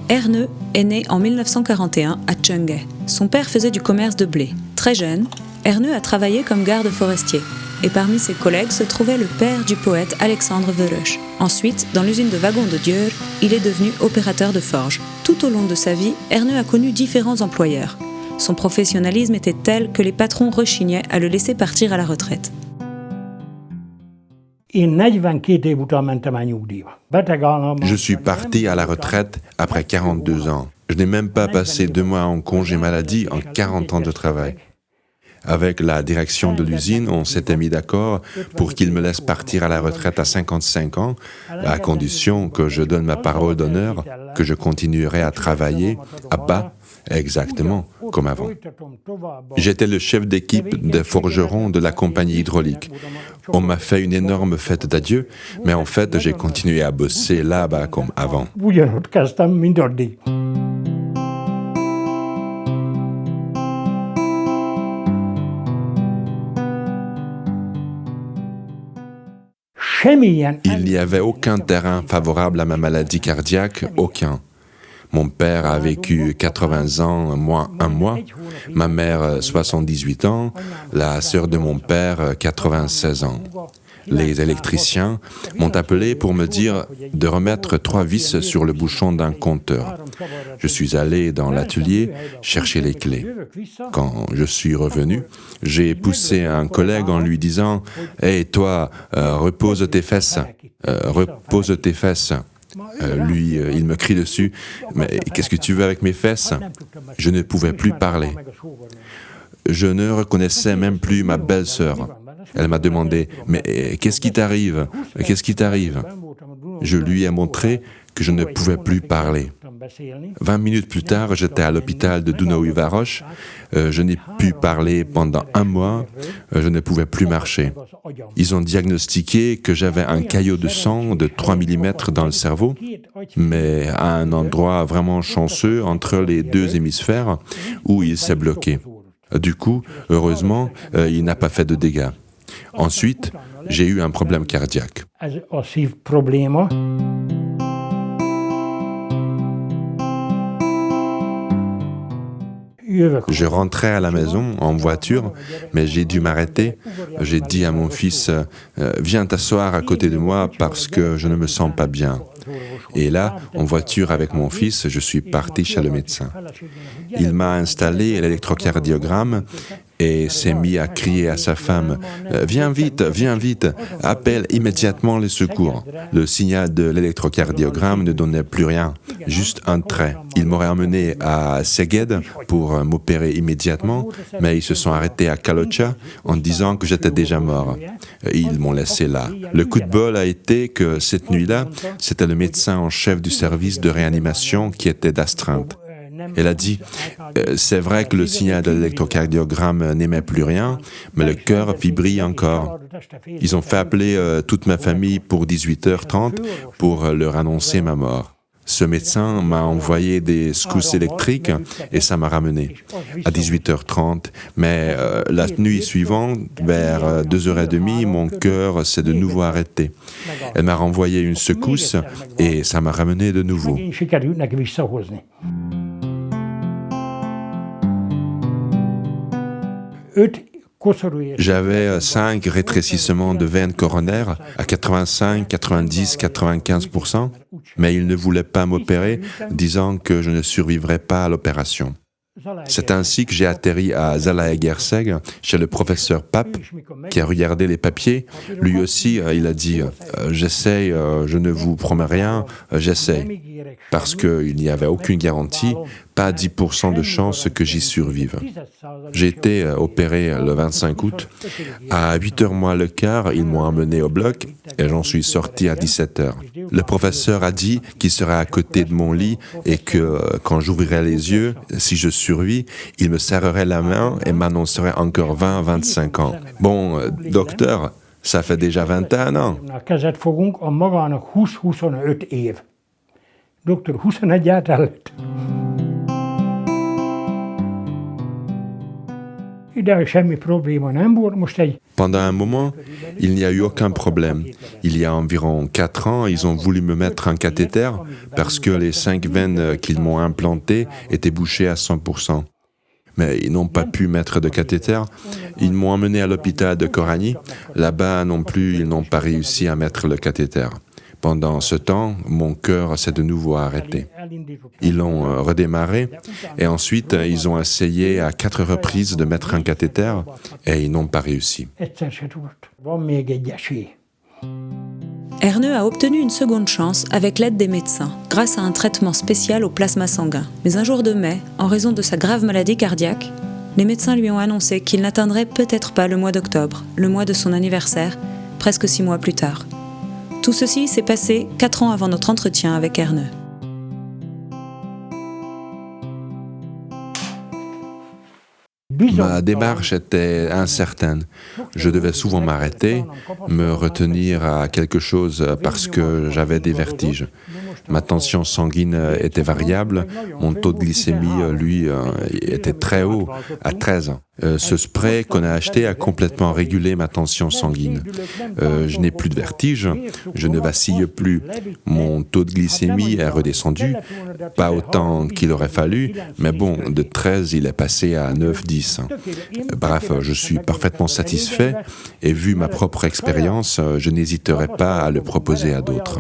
Ernő est né en 1941 à Csöngge. Son père faisait du commerce de blé. Très jeune, Ernő a travaillé comme garde forestier. Et parmi ses collègues se trouvait le père du poète Alexandre Vörös. Ensuite, dans l'usine de wagons de Győr, il est devenu opérateur de forge. Tout au long de sa vie, Ernő a connu différents employeurs. Son professionnalisme était tel que les patrons rechignaient à le laisser partir à la retraite. Je suis parti à la retraite après 42 ans. Je n'ai même pas passé 2 mois en congé maladie en 40 ans de travail. Avec la direction de l'usine, on s'était mis d'accord pour qu'il me laisse partir à la retraite à 55 ans, à condition que je donne ma parole d'honneur, que je continuerai à travailler à bas, exactement comme avant. J'étais le chef d'équipe des forgerons de la compagnie hydraulique. On m'a fait une énorme fête d'adieu, mais en fait, j'ai continué à bosser là-bas comme avant. Il n'y avait aucun terrain favorable à ma maladie cardiaque, aucun. Mon père a vécu 80 ans, moi 1 mois, ma mère 78 ans, la sœur de mon père 96 ans. Les électriciens m'ont appelé pour me dire de remettre 3 vis sur le bouchon d'un compteur. Je suis allé dans l'atelier chercher les clés. Quand je suis revenu, j'ai poussé un collègue en lui disant « Hey, toi, repose tes fesses, repose tes fesses ». Lui, il me crie dessus « Mais qu'est-ce que tu veux avec mes fesses ?» Je ne pouvais plus parler. Je ne reconnaissais même plus ma belle-sœur. Elle m'a demandé « Mais qu'est-ce qui t'arrive? Qu'est-ce qui t'arrive ?» Je lui ai montré que je ne pouvais plus parler. 20 minutes plus tard, j'étais à l'hôpital de Dunaújváros. Je n'ai pu parler pendant 1 mois. Je ne pouvais plus marcher. Ils ont diagnostiqué que j'avais un caillot de sang de 3 mm dans le cerveau, mais à un endroit vraiment chanceux entre les 2 hémisphères où il s'est bloqué. Du coup, heureusement, il n'a pas fait de dégâts. Ensuite, j'ai eu un problème cardiaque. Je rentrais à la maison en voiture, mais j'ai dû m'arrêter. J'ai dit à mon fils « Viens t'asseoir à côté de moi parce que je ne me sens pas bien ». Et là, en voiture avec mon fils, je suis parti chez le médecin. Il m'a installé l'électrocardiogramme et s'est mis à crier à sa femme « Viens vite, appelle immédiatement les secours ». Le signal de l'électrocardiogramme ne donnait plus rien, juste un trait. Ils m'auraient emmené à Szeged pour m'opérer immédiatement, mais ils se sont arrêtés à Kalocsa en disant que j'étais déjà mort. Ils m'ont laissé là. Le coup de bol a été que cette nuit-là, c'était le médecin en chef du service de réanimation qui était d'astreinte. Elle a dit « C'est vrai que le signal de l'électrocardiogramme n'émet plus rien, mais le cœur vibre encore. » Ils ont fait appeler toute ma famille pour 18h30 pour leur annoncer ma mort. Ce médecin m'a envoyé des secousses électriques et ça m'a ramené à 18h30. Mais la nuit suivante, vers 2h30, mon cœur s'est de nouveau arrêté. Elle m'a renvoyé une secousse et ça m'a ramené de nouveau. J'avais 5 rétrécissements de veines coronaires à 85, 90, 95%, mais ils ne voulaient pas m'opérer, disant que je ne survivrais pas à l'opération. C'est ainsi que j'ai atterri à Zalaegerszeg, chez le professeur Pape, qui a regardé les papiers. Lui aussi, il a dit « J'essaye, je ne vous promets rien, j'essaye ». Parce qu'il n'y avait aucune garantie, pas 10% de chance que j'y survive. J'ai été opéré le 25 août. À 8h moins le quart, ils m'ont emmené au bloc et j'en suis sorti à 17h. Le professeur a dit qu'il serait à côté de mon lit et que quand j'ouvrirais les yeux, si je survis, il me serrerait la main et m'annoncerait encore 20-25 ans. Bon, docteur, ça fait déjà 21 ans. Pendant un moment, il n'y a eu aucun problème. Il y a environ 4 ans, ils ont voulu me mettre un cathéter parce que les 5 veines qu'ils m'ont implantées étaient bouchées à 100%. Mais ils n'ont pas pu mettre de cathéter. Ils m'ont emmené à l'hôpital de Corani. Là-bas non plus, ils n'ont pas réussi à mettre le cathéter. Pendant ce temps, mon cœur s'est de nouveau arrêté. Ils l'ont redémarré et ensuite ils ont essayé à 4 reprises de mettre un cathéter et ils n'ont pas réussi. Ernő a obtenu une seconde chance avec l'aide des médecins, grâce à un traitement spécial au plasma sanguin. Mais un jour de mai, en raison de sa grave maladie cardiaque, les médecins lui ont annoncé qu'il n'atteindrait peut-être pas le mois d'octobre, le mois de son anniversaire, presque 6 mois plus tard. Tout ceci s'est passé 4 ans avant notre entretien avec Ernő. Ma démarche était incertaine. Je devais souvent m'arrêter, me retenir à quelque chose parce que j'avais des vertiges. Ma tension sanguine était variable, mon taux de glycémie, lui, était très haut, à 13 ans. Ce spray qu'on a acheté a complètement régulé ma tension sanguine. Je n'ai plus de vertige, je ne vacille plus. Mon taux de glycémie est redescendu, pas autant qu'il aurait fallu, mais bon, de 13, il est passé à 9, 10. Bref, je suis parfaitement satisfait et vu ma propre expérience, je n'hésiterai pas à le proposer à d'autres.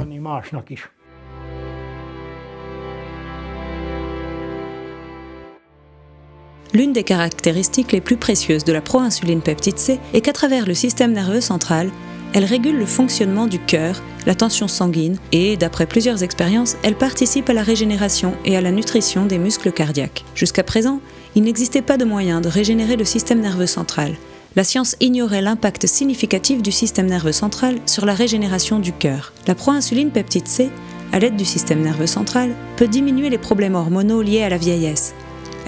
L'une des caractéristiques les plus précieuses de la proinsuline peptide C est qu'à travers le système nerveux central, elle régule le fonctionnement du cœur, la tension sanguine et, d'après plusieurs expériences, elle participe à la régénération et à la nutrition des muscles cardiaques. Jusqu'à présent, il n'existait pas de moyen de régénérer le système nerveux central. La science ignorait l'impact significatif du système nerveux central sur la régénération du cœur. La proinsuline peptide C, à l'aide du système nerveux central, peut diminuer les problèmes hormonaux liés à la vieillesse.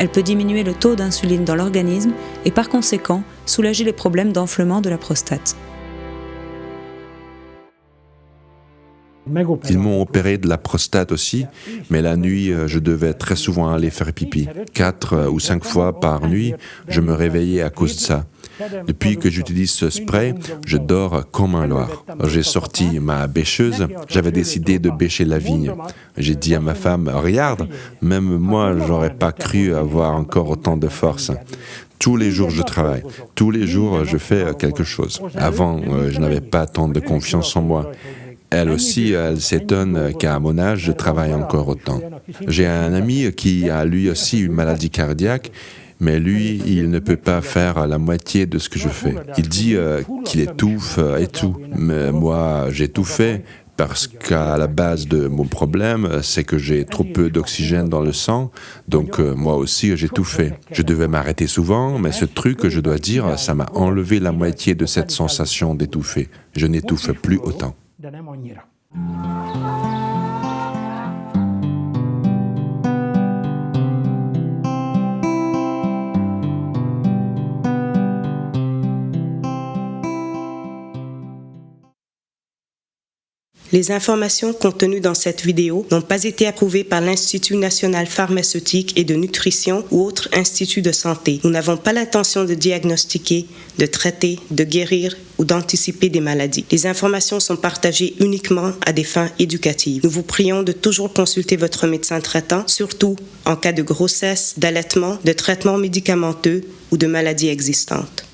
Elle peut diminuer le taux d'insuline dans l'organisme et par conséquent soulager les problèmes d'enflement de la prostate. Ils m'ont opéré de la prostate aussi, mais la nuit, je devais très souvent aller faire pipi. 4 ou 5 fois par nuit, je me réveillais à cause de ça. Depuis que j'utilise ce spray, je dors comme un loir. J'ai sorti ma bêcheuse, j'avais décidé de bêcher la vigne. J'ai dit à ma femme, regarde, même moi, j'aurais pas cru avoir encore autant de force. Tous les jours, je travaille. Tous les jours, je fais quelque chose. Avant, je n'avais pas tant de confiance en moi. Elle aussi, elle s'étonne qu'à mon âge, je travaille encore autant. J'ai un ami qui a lui aussi une maladie cardiaque, mais lui, il ne peut pas faire la moitié de ce que je fais. Il dit qu'il étouffe et tout, mais moi, j'ai tout fait parce qu'à la base de mon problème, c'est que j'ai trop peu d'oxygène dans le sang, donc moi aussi, j'ai tout fait. Je devais m'arrêter souvent, mais ce truc, je dois dire, ça m'a enlevé la moitié de cette sensation d'étouffer. Je n'étouffe plus autant. Les informations contenues dans cette vidéo n'ont pas été approuvées par l'Institut national pharmaceutique et de nutrition ou autre institut de santé. Nous n'avons pas l'intention de diagnostiquer, de traiter, de guérir ou d'anticiper des maladies. Les informations sont partagées uniquement à des fins éducatives. Nous vous prions de toujours consulter votre médecin traitant, surtout en cas de grossesse, d'allaitement, de traitement médicamenteux ou de maladies existantes.